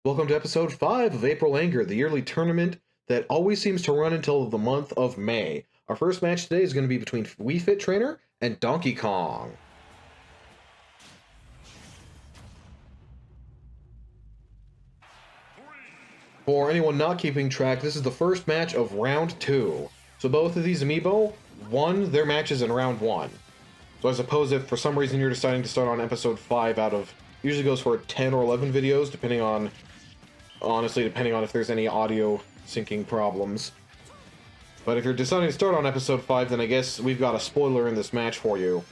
Welcome to episode 5 of April Anger, the yearly tournament that always seems to run until the month of May. Our first match today is going to be between Wii Fit Trainer and Donkey Kong. For anyone not keeping track, this is the first match of round 2. So both of these amiibo won their matches in round 1. So I suppose if for some reason you're deciding to start on episode 5 out of, usually goes for 10 or 11 videos, depending on if there's any audio syncing problems. But if you're deciding to start on episode 5, then I guess we've got a spoiler in this match for you.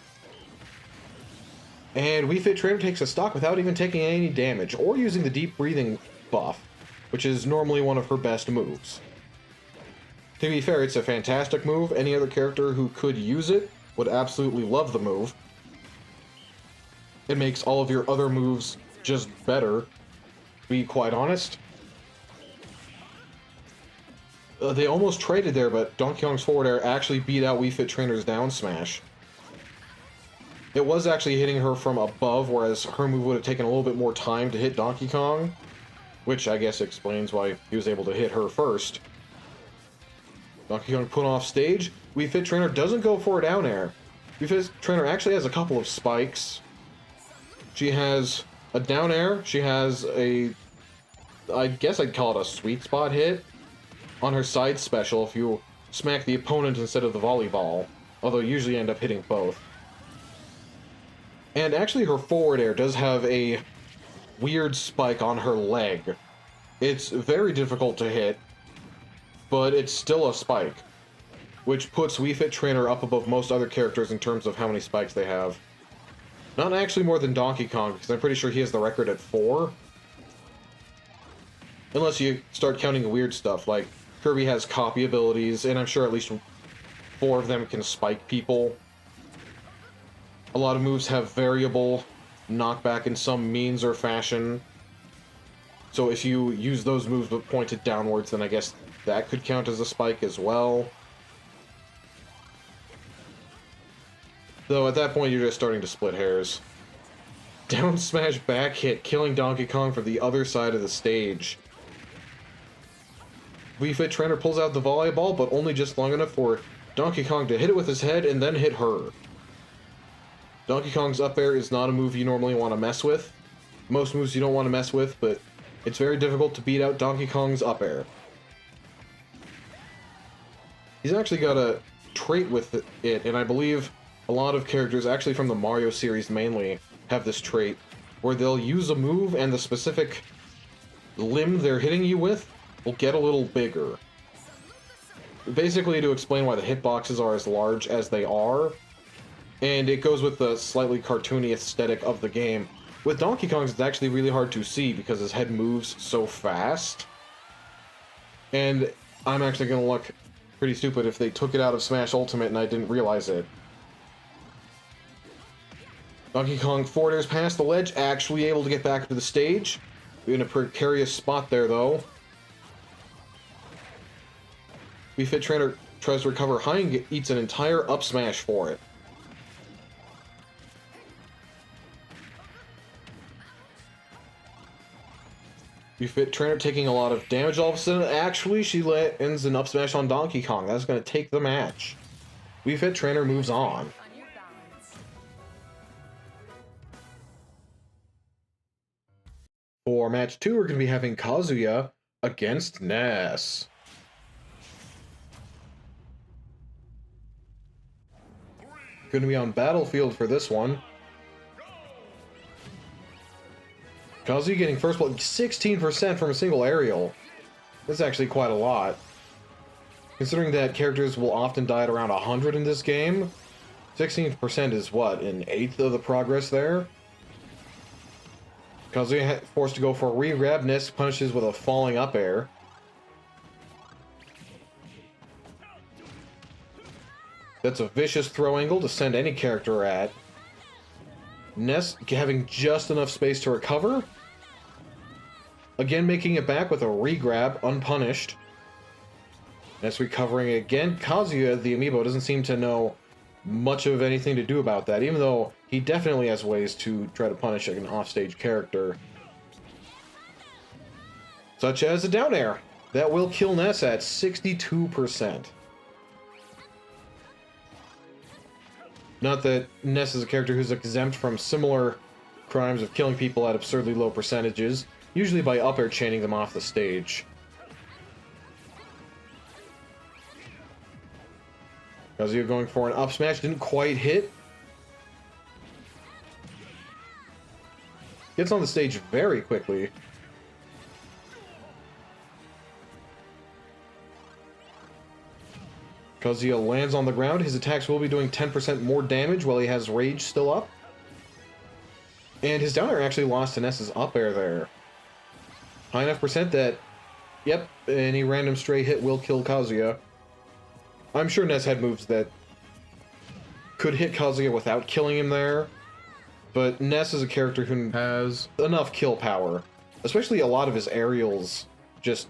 And Wii Fit Trainer takes a stock without even taking any damage, or using the deep breathing buff, which is normally one of her best moves. To be fair, it's a fantastic move. Any other character who could use it would absolutely love the move. It makes all of your other moves just better, to be quite honest. They almost traded there, but Donkey Kong's forward air actually beat out Wii Fit Trainer's down smash. It was actually hitting her from above, whereas her move would have taken a little bit more time to hit Donkey Kong, which I guess explains why he was able to hit her first. Donkey Kong put off stage. Wii Fit Trainer doesn't go for a down air. Wii Fit Trainer actually has a couple of spikes. She has a down air. She has a, I guess I'd call it a sweet spot hit on her side special if you smack the opponent instead of the volleyball, although you usually end up hitting both. And actually her forward air does have a weird spike on her leg. It's very difficult to hit, but it's still a spike, which puts Wii Fit Trainer up above most other characters in terms of how many spikes they have. Not actually more than Donkey Kong, because I'm pretty sure he has the record at 4. Unless you start counting weird stuff, like Kirby has copy abilities, and I'm sure at least 4 of them can spike people. A lot of moves have variable knockback in some means or fashion. So if you use those moves but pointed downwards, then I guess that could count as a spike as well. Though at that point you're just starting to split hairs. Down smash back hit, killing Donkey Kong from the other side of the stage. Wii Fit Trainer pulls out the volleyball, but only just long enough for Donkey Kong to hit it with his head and then hit her. Donkey Kong's up air is not a move you normally want to mess with. Most moves you don't want to mess with, but it's very difficult to beat out Donkey Kong's up air. He's actually got a trait with it, and I believe a lot of characters, actually from the Mario series mainly, have this trait, where they'll use a move and the specific limb they're hitting you with will get a little bigger. Basically to explain why the hitboxes are as large as they are, and it goes with the slightly cartoony aesthetic of the game. With Donkey Kong's, it's actually really hard to see because his head moves so fast. And I'm actually going to look pretty stupid if they took it out of Smash Ultimate and I didn't realize it. Donkey Kong forward airs past the ledge, actually able to get back to the stage. In a precarious spot there, though. Wii Fit Trainer tries to recover high and eats an entire up smash for it. Wii Fit Trainer taking a lot of damage all of a sudden. Actually, she ends an up smash on Donkey Kong. That's going to take the match. Wii Fit Trainer moves on. For match 2, we're going to be having Kazuya against Ness. Going to be on Battlefield for this one. Kazuya getting first blood, 16% from a single aerial. That's actually quite a lot. Considering that characters will often die at around 100 in this game, 16% is what, an eighth of the progress there? Kazuya forced to go for a re-grab. Ness punishes with a falling up air. That's a vicious throw angle to send any character at. Ness having just enough space to recover. Again making it back with a re-grab, unpunished. Ness recovering again. Kazuya, the amiibo, doesn't seem to know much of anything to do about that, even though he definitely has ways to try to punish an offstage character. such as a down air. That will kill Ness at 62%. Not that Ness is a character who's exempt from similar crimes of killing people at absurdly low percentages, usually by up air chaining them off the stage. Kazuya going for an up smash, didn't quite hit. Gets on the stage very quickly. Kazuya lands on the ground. His attacks will be doing 10% more damage while he has Rage still up. And his down air actually lost to Ness's up air there. High enough percent that, yep, any random stray hit will kill Kazuya. I'm sure Ness had moves that could hit Kazuya without killing him there. But Ness is a character who has enough kill power. Especially a lot of his aerials just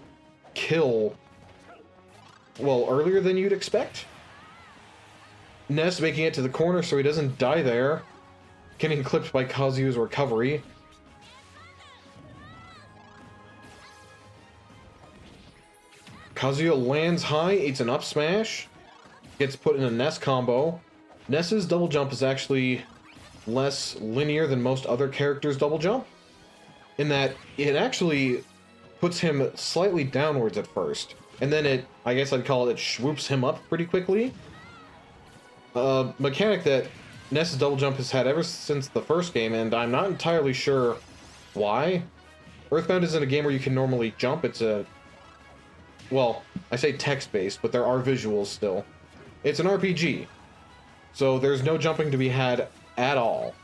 kill, well, earlier than you'd expect. Ness making it to the corner so he doesn't die there. Getting clipped by Kazuya's recovery. Kazuya lands high, eats an up smash. Gets put in a Ness combo. Ness's double jump is actually less linear than most other characters' double jump, in that it actually puts him slightly downwards at first, and then it, I guess I'd call it, it swoops him up pretty quickly. A mechanic that Ness's double jump has had ever since the first game, and I'm not entirely sure why. Earthbound isn't a game where you can normally jump. It's a, well, I say text-based, but there are visuals still. It's an RPG, so there's no jumping to be had at all.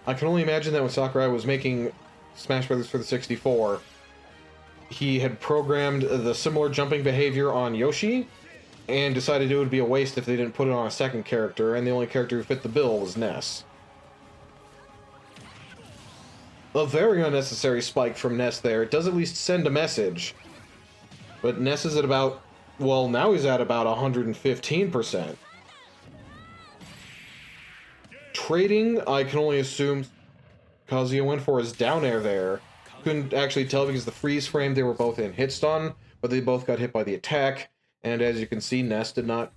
I can only imagine that when Sakurai was making Smash Bros. For the 64, he had programmed the similar jumping behavior on Yoshi, and decided it would be a waste if they didn't put it on a second character, and the only character who fit the bill was Ness. A very unnecessary spike from Ness there. It does at least send a message. But Ness is at about, well, now he's at about 115%. Trading, I can only assume Kazuya went for his down air there. Couldn't actually tell because the freeze frame, they were both in hit stun, but they both got hit by the attack. And as you can see, Ness did not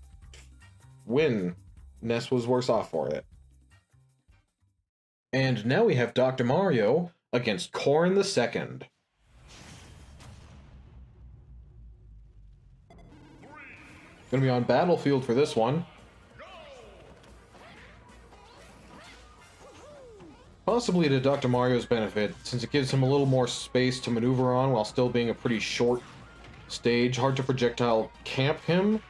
win. Ness was worse off for it. And now we have Dr. Mario against Corrin the Second. Gonna be on Battlefield for this one. Possibly to Dr. Mario's benefit, since it gives him a little more space to maneuver on while still being a pretty short stage. Hard to projectile camp him.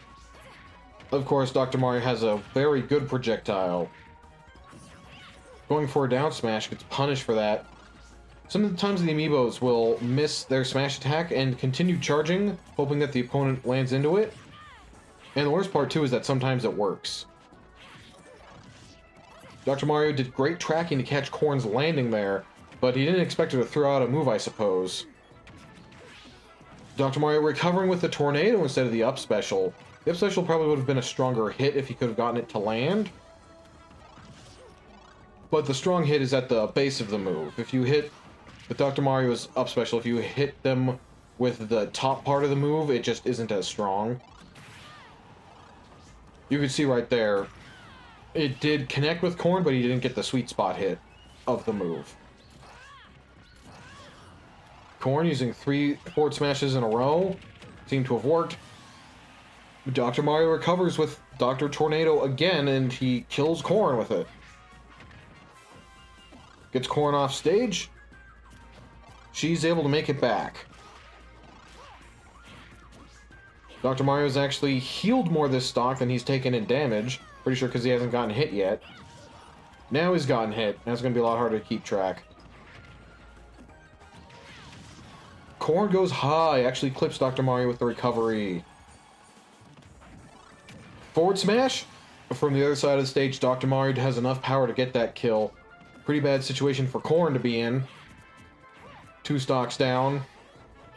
Of course, Dr. Mario has a very good projectile. Going for a down smash gets punished for that. Sometimes the amiibos will miss their smash attack and continue charging, hoping that the opponent lands into it. And the worst part, too, is that sometimes it works. Dr. Mario did great tracking to catch Corrin's landing there, but he didn't expect her to throw out a move, I suppose. Dr. Mario recovering with the tornado instead of the up special. The up special probably would have been a stronger hit if he could have gotten it to land. But the strong hit is at the base of the move. If you hit with Dr. Mario's up special, if you hit them with the top part of the move, it just isn't as strong. You can see right there, it did connect with Corrin, but he didn't get the sweet spot hit of the move. Corrin using 3 forward smashes in a row. Seemed to have worked. Dr. Mario recovers with Dr. Tornado again, and he kills Corrin with it. Gets Corrin off stage. She's able to make it back. Dr. Mario's actually healed more this stock than he's taken in damage. Pretty sure because he hasn't gotten hit yet. Now he's gotten hit. That's going to be a lot harder to keep track. Corrin goes high. Actually clips Dr. Mario with the recovery. Forward smash. From the other side of the stage, Dr. Mario has enough power to get that kill. Pretty bad situation for Corrin to be in. 2 stocks down.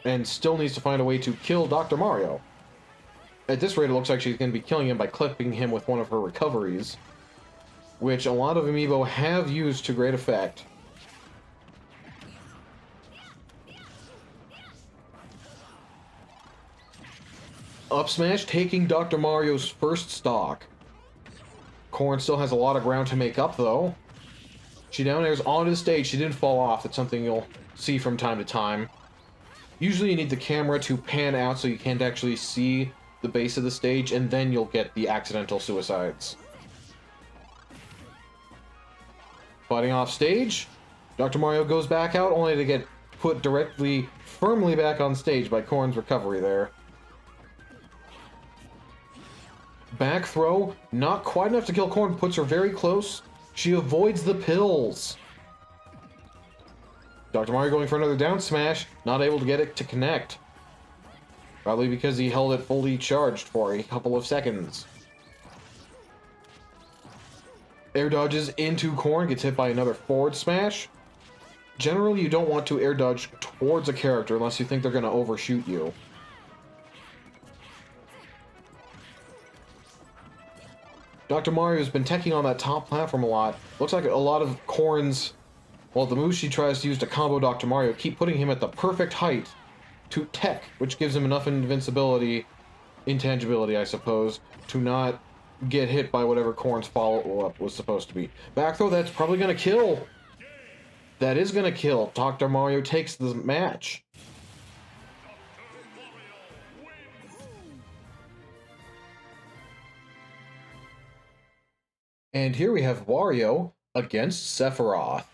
And still needs to find a way to kill Dr. Mario. At this rate, it looks like she's going to be killing him by clipping him with one of her recoveries, which a lot of amiibo have used to great effect. Up smash, taking Dr. Mario's first stock. Corrin still has a lot of ground to make up, though. She down airs onto the stage. She didn't fall off. That's something you'll see from time to time. Usually you need the camera to pan out so you can't actually see the base of the stage, and then you'll get the accidental suicides. Fighting off stage, Dr. Mario goes back out, only to get put firmly back on stage by Corrin's recovery there. Back throw, not quite enough to kill Corrin, puts her very close. She avoids the pills. Dr. Mario going for another down smash, not able to get it to connect. Probably because he held it fully charged for a couple of seconds. Air dodges into Corrin, gets hit by another forward smash. Generally, you don't want to air dodge towards a character unless you think they're going to overshoot you. Dr. Mario's been teching on that top platform a lot. Looks like a lot of Corrin's, well, the moves she tries to use to combo Dr. Mario keep putting him at the perfect height to tech, which gives him enough intangibility, I suppose, to not get hit by whatever Corrin's follow-up was supposed to be. Back throw, that's probably going to kill. That is going to kill. Dr. Mario takes the match. And here we have Wario against Sephiroth.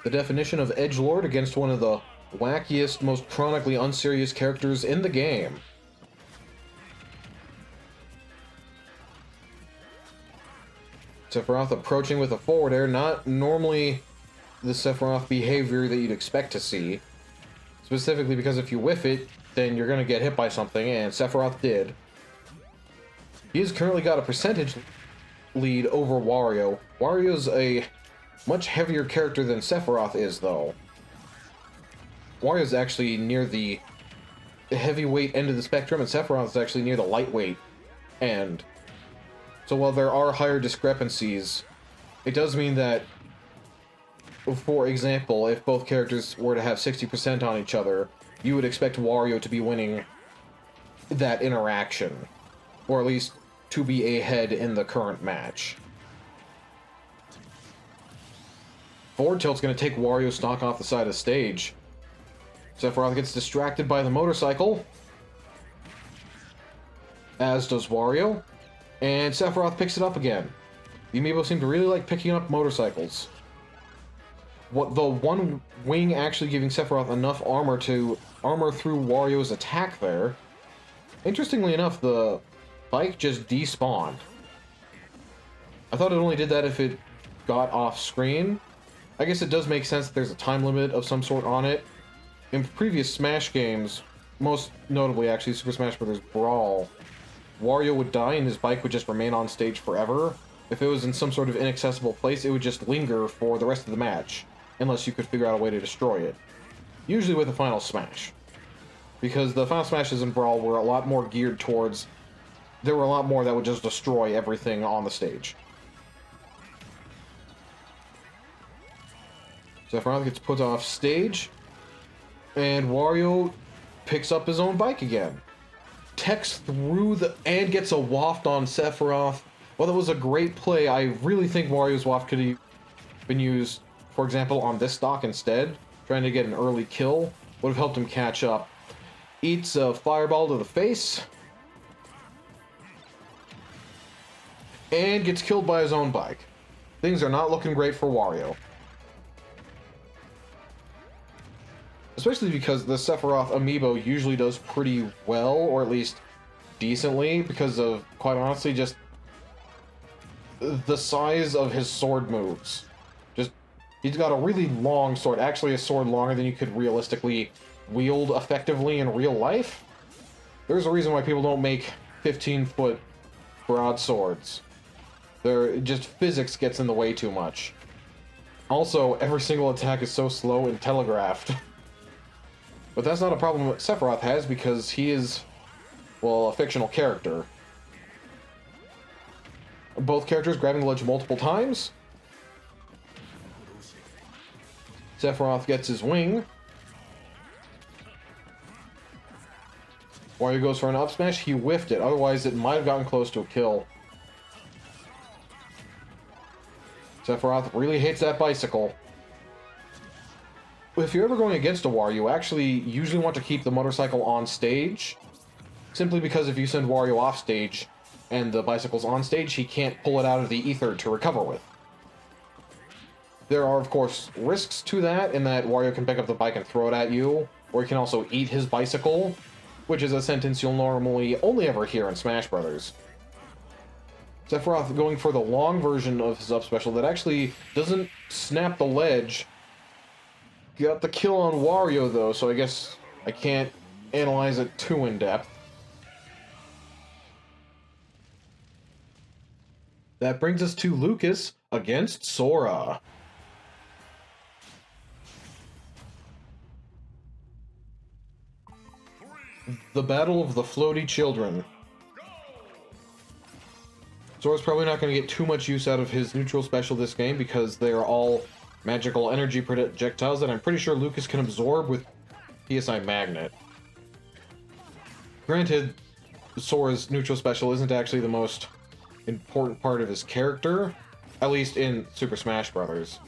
The definition of edgelord against one of the wackiest, most chronically unserious characters in the game. Sephiroth approaching with a forward air, not normally the Sephiroth behavior that you'd expect to see. Specifically because if you whiff it, then you're going to get hit by something, and Sephiroth did. He's currently got a percentage lead over Wario. Wario's a much heavier character than Sephiroth is, though. Wario's actually near the heavyweight end of the spectrum, and Sephiroth's actually near the lightweight end. So while there are higher discrepancies, it does mean that, for example, if both characters were to have 60% on each other, you would expect Wario to be winning that interaction, or at least to be ahead in the current match. Forward tilt's going to take Wario's stock off the side of the stage. Sephiroth gets distracted by the motorcycle, as does Wario, and Sephiroth picks it up again. The amiibo seem to really like picking up motorcycles. What the one wing actually giving Sephiroth enough armor to armor through Wario's attack there. Interestingly enough, the bike just despawned. I thought it only did that if it got off screen. I guess it does make sense that there's a time limit of some sort on it. In previous Smash games, most notably actually Super Smash Bros. Brawl, Wario would die and his bike would just remain on stage forever. If it was in some sort of inaccessible place, it would just linger for the rest of the match, unless you could figure out a way to destroy it. Usually with the Final Smash. Because the Final Smashes in Brawl were a lot more geared towards... There were a lot more that would just destroy everything on the stage. Sephiroth gets put off stage, and Wario picks up his own bike again. Techs through and gets a waft on Sephiroth. Well, that was a great play. I really think Wario's waft could have been used, for example, on this stock instead. Trying to get an early kill would have helped him catch up. Eats a fireball to the face. And gets killed by his own bike. Things are not looking great for Wario. Especially because the Sephiroth amiibo usually does pretty well, or at least decently, because of, quite honestly, just the size of his sword moves. Just, he's got a really long sword, actually a sword longer than you could realistically wield effectively in real life. There's a reason why people don't make 15-foot broadswords. Just physics gets in the way too much. Also, every single attack is so slow and telegraphed. But that's not a problem that Sephiroth has, because he is, well, a fictional character. Both characters grabbing the ledge multiple times. Sephiroth gets his wing. Wario goes for an up smash, he whiffed it, otherwise it might have gotten close to a kill. Sephiroth really hates that bicycle. If you're ever going against a Wario, you actually usually want to keep the motorcycle on stage, simply because if you send Wario off stage and the bicycle's on stage, he can't pull it out of the ether to recover with. There are, of course, risks to that, in that Wario can pick up the bike and throw it at you, or he can also eat his bicycle, which is a sentence you'll normally only ever hear in Smash Brothers. Sephiroth going for the long version of his up special that actually doesn't snap the ledge. Got the kill on Wario, though, so I guess I can't analyze it too in-depth. That brings us to Lucas against Sora. The Battle of the Floaty Children. Sora's probably not going to get too much use out of his neutral special this game because they are all magical energy projectiles that I'm pretty sure Lucas can absorb with PSI Magnet. Granted, Sora's neutral special isn't actually the most important part of his character, at least in Super Smash Bros.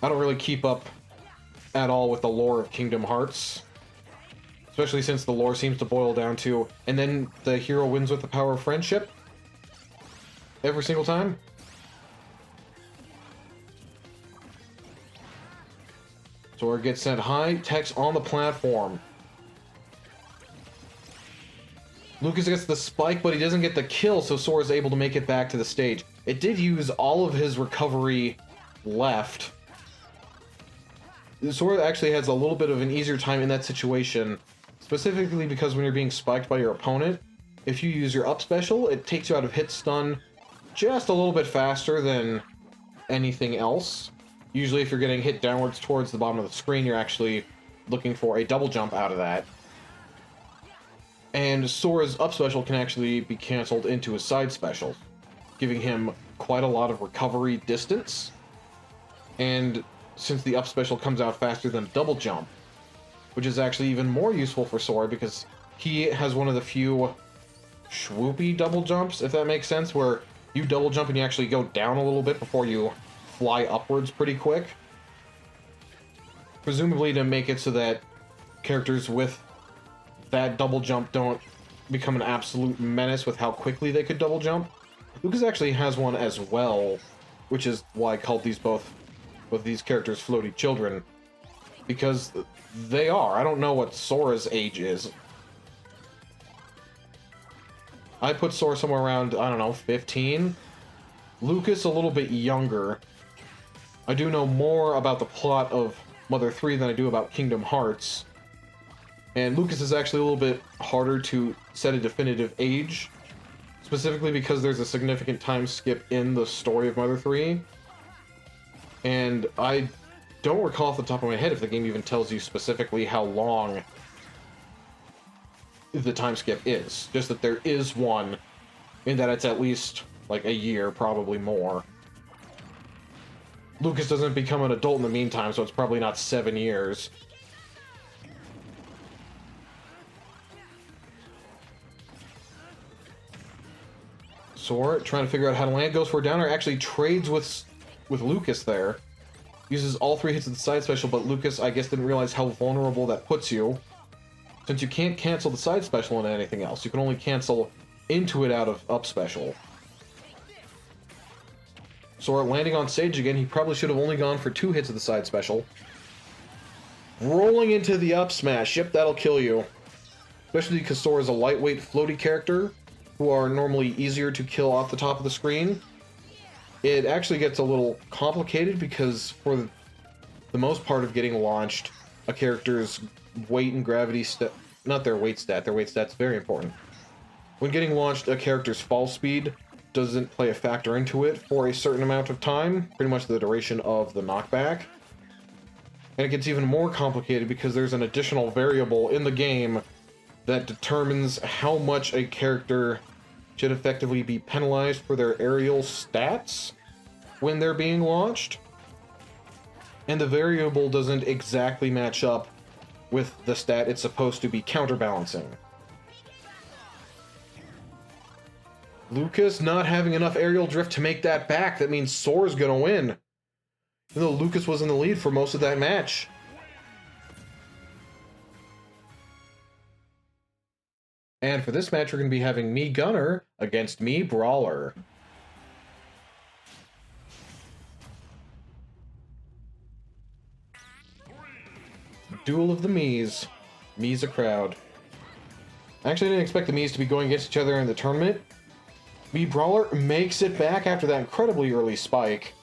I don't really keep up at all with the lore of Kingdom Hearts, especially since the lore seems to boil down to, and then the hero wins with the power of friendship every single time. Sora gets sent high, Tech's on the platform. Lucas gets the spike, but he doesn't get the kill, so Sora's able to make it back to the stage. It did use all of his recovery left. Sora actually has a little bit of an easier time in that situation, specifically because when you're being spiked by your opponent, if you use your up special, it takes you out of hit stun just a little bit faster than anything else. Usually if you're getting hit downwards towards the bottom of the screen, you're actually looking for a double jump out of that. And Sora's up special can actually be cancelled into his side special, giving him quite a lot of recovery distance. And since the up special comes out faster than double jump, which is actually even more useful for Sora because he has one of the few swoopy double jumps, if that makes sense, where you double jump and you actually go down a little bit before you fly upwards pretty quick. Presumably to make it so that characters with that double jump don't become an absolute menace with how quickly they could double jump. Lucas actually has one as well, which is why I called these both these characters floaty children, because they are. I don't know what Sora's age is. I put Sora somewhere around, I don't know, 15. Lucas a little bit younger. I do know more about the plot of Mother 3 than I do about Kingdom Hearts. And Lucas is actually a little bit harder to set a definitive age, specifically because there's a significant time skip in the story of Mother 3. And I don't recall off the top of my head if the game even tells you specifically how long the time skip is. Just that there is one, in that it's at least like a year, probably more. Lucas doesn't become an adult in the meantime, so it's probably not 7 years. Sora trying to figure out how to land, goes for a downer, actually trades with Lucas there. Uses all 3 hits of the side special, but Lucas, I guess, didn't realize how vulnerable that puts you. Since you can't cancel the side special into anything else, you can only cancel into it out of up special. Sora landing on stage again, he probably should have only gone for 2 hits of the side special. Rolling into the up smash, yep, that'll kill you. Especially because Sora's a lightweight floaty character, who are normally easier to kill off the top of the screen. It actually gets a little complicated because for the most part of getting launched, a character's weight and gravity not their weight stat's very important. When getting launched, a character's fall speed doesn't play a factor into it for a certain amount of time, pretty much the duration of the knockback. And it gets even more complicated because there's an additional variable in the game that determines how much a character should effectively be penalized for their aerial stats when they're being launched. And the variable doesn't exactly match up with the stat it's supposed to be counterbalancing. Lucas not having enough aerial drift to make that back. That means Sora's gonna win. Even though Lucas was in the lead for most of that match. And for this match, we're going to be having Mii Gunner against Mii Brawler. Duel of the Miis. Mii's a crowd. I actually didn't expect the Miis to be going against each other in the tournament. Mii Brawler makes it back after that incredibly early spike.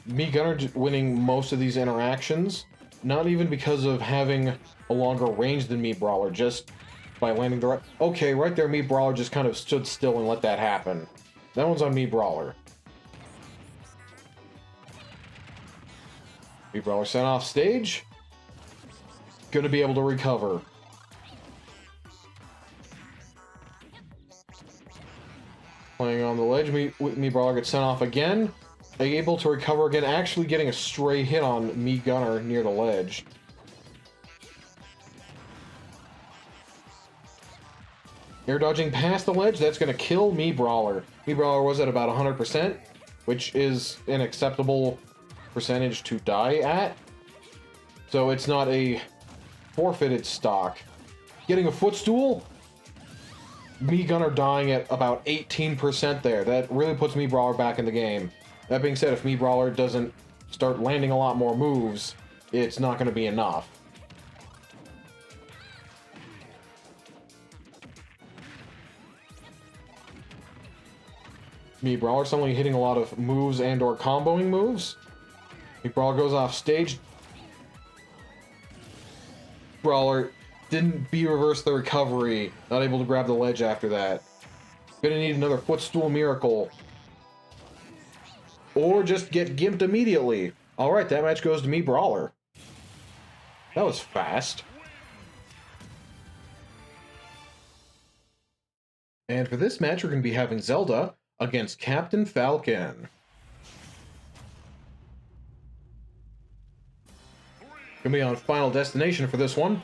Mii Gunner winning most of these interactions. Not even because of having a longer range than Mii Brawler, just by landing the right... Okay, right there, Mii Brawler just kind of stood still and let that happen. That one's on Mii Brawler. Mii Brawler sent off stage. Gonna be able to recover. Playing on the ledge, Mii Brawler gets sent off again. Able to recover again, actually getting a stray hit on Mii Gunner near the ledge. Air dodging past the ledge, that's going to kill Mii Brawler. Mii Brawler was at about 100%, which is an acceptable percentage to die at. So it's not a forfeited stock. Getting a footstool? Mii Gunner dying at about 18% there. That really puts Mii Brawler back in the game. That being said, if Mii Brawler doesn't start landing a lot more moves, it's not going to be enough. Mii Brawler suddenly hitting a lot of moves and or comboing moves. Mii Brawler goes off stage. Brawler didn't B-reverse the recovery. Not able to grab the ledge after that. Gonna need another footstool miracle. Or just get gimped immediately. Alright, that match goes to Mii Brawler. That was fast. And for this match, we're going to be having Zelda against Captain Falcon. Gonna be on Final Destination for this one.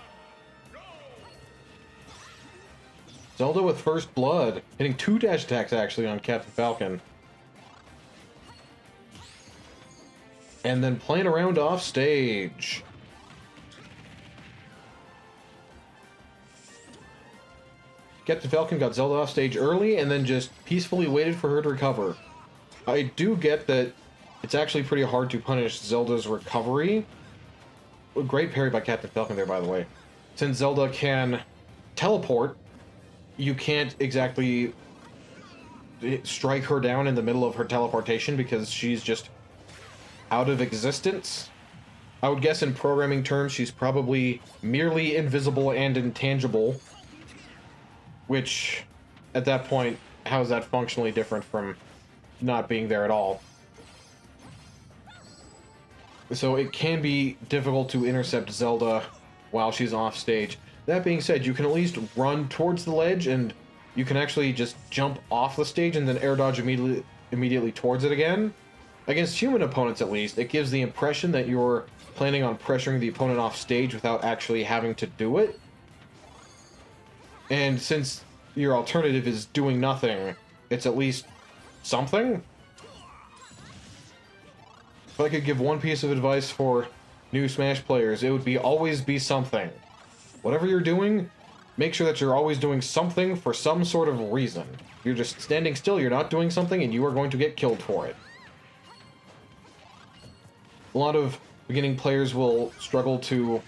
Zelda with First Blood, hitting 2 dash attacks actually on Captain Falcon. And then playing around off stage. Captain Falcon got Zelda off stage early and then just peacefully waited for her to recover. I do get that it's actually pretty hard to punish Zelda's recovery. A great parry by Captain Falcon there, by the way. Since Zelda can teleport, you can't exactly strike her down in the middle of her teleportation because she's just out of existence. I would guess in programming terms she's probably merely invisible and intangible. Which, at that point, how is that functionally different from not being there at all? So it can be difficult to intercept Zelda while she's off stage. That being said, you can at least run towards the ledge and you can actually just jump off the stage and then air dodge immediately towards it again. Against human opponents, at least, it gives the impression that you're planning on pressuring the opponent off stage without actually having to do it. And since your alternative is doing nothing, it's at least something. If I could give one piece of advice for new Smash players, it would be always be something. Whatever you're doing, make sure that you're always doing something for some sort of reason. If you're just standing still, you're not doing something, and you are going to get killed for it. A lot of beginning players will struggle to,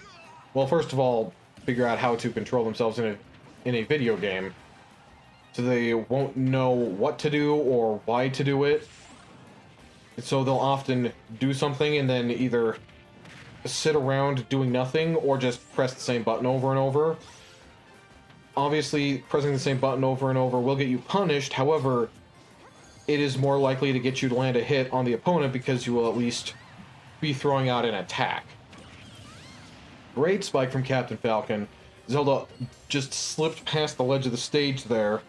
well, first of all, figure out how to control themselves in a video game. So they won't know what to do or why to do it. So they'll often do something and then either sit around doing nothing or just press the same button over and over. Obviously, pressing the same button over and over will get you punished. However, it is more likely to get you to land a hit on the opponent because you will at least be throwing out an attack. Great spike from Captain Falcon. Zelda just slipped past the ledge of the stage there.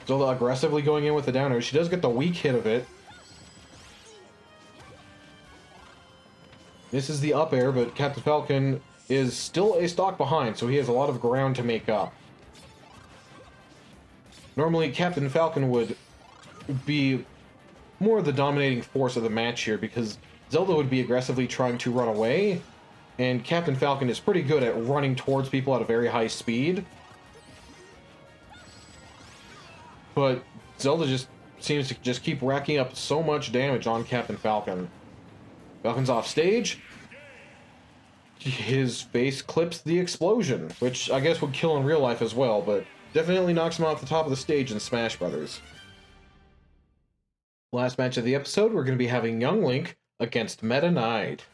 Zelda aggressively going in with the down air. She does get the weak hit of it. This is the up air, but Captain Falcon is still a stock behind, so he has a lot of ground to make up. Normally, Captain Falcon would be more the dominating force of the match here, because Zelda would be aggressively trying to run away, and Captain Falcon is pretty good at running towards people at a very high speed. But Zelda just seems to just keep racking up so much damage on Captain Falcon. Falcon's off stage. His face clips the explosion, which I guess would kill in real life as well, but definitely knocks him off the top of the stage in Smash Brothers. Last match of the episode, we're going to be having Young Link against Meta Knight.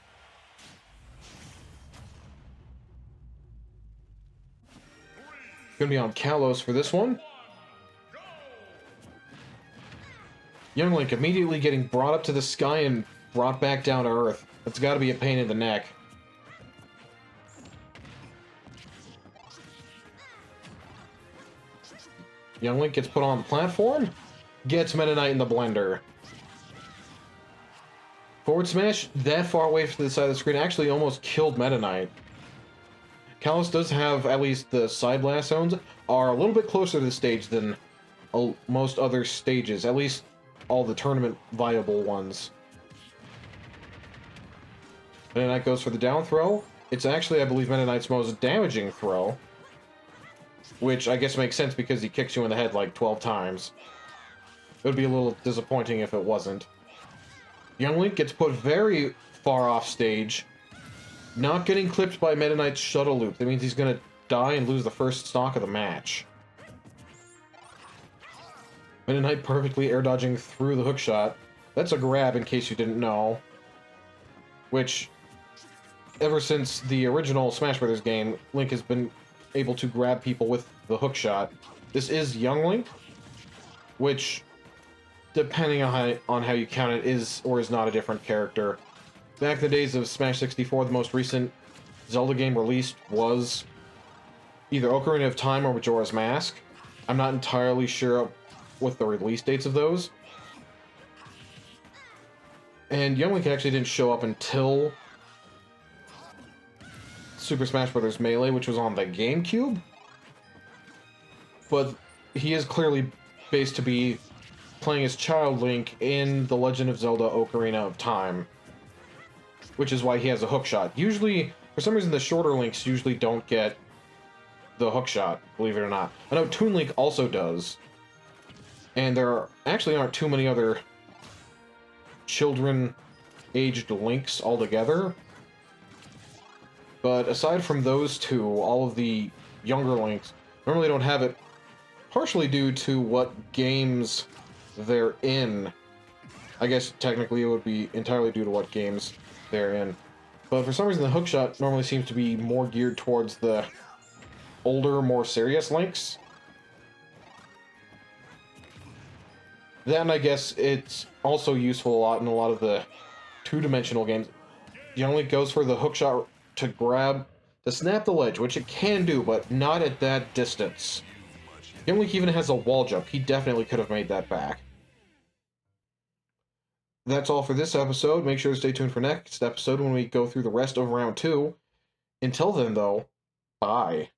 Going to be on Kalos for this one. Young Link immediately getting brought up to the sky and brought back down to Earth. That's got to be a pain in the neck. Young Link gets put on the platform, gets Meta Knight in the blender. Forward smash that far away from the side of the screen actually almost killed Meta Knight. Kalos does have, at least the side blast zones, are a little bit closer to the stage than most other stages, at least all the tournament viable ones. Meta Knight goes for the down throw. It's actually, I believe, Meta Knight's most damaging throw, which I guess makes sense because he kicks you in the head like 12 times. It would be a little disappointing if it wasn't. Young Link gets put very far off stage, not getting clipped by Meta Knight's shuttle loop. That means he's going to die and lose the first stock of the match. Meta Knight perfectly air dodging through the hookshot. That's a grab, in case you didn't know. Which, ever since the original Smash Brothers game, Link has been able to grab people with the hookshot. This is Young Link, which, depending on how you count it, is or is not a different character. Back in the days of Smash 64, the most recent Zelda game released was either Ocarina of Time or Majora's Mask. I'm not entirely sure with the release dates of those. And Young Link actually didn't show up until Super Smash Bros. Melee, which was on the GameCube. But he is clearly based to be playing as Child Link in The Legend of Zelda Ocarina of Time, which is why he has a hookshot. Usually, for some reason, the shorter Links usually don't get the hookshot, believe it or not. I know Toon Link also does, and there actually aren't too many other children-aged Links altogether. But aside from those two, all of the younger Links normally don't have it, partially due to what games they're in. I guess technically it would be entirely due to what games they're in. But for some reason the hookshot normally seems to be more geared towards the older, more serious Links. Then I guess it's also useful a lot in a lot of the two-dimensional games. Young Link goes for the hookshot to snap the ledge, which it can do, but not at that distance. Young Link even has a wall jump. He definitely could have made that back. That's all for this episode. Make sure to stay tuned for next episode when we go through the rest of round 2. Until then, though, bye.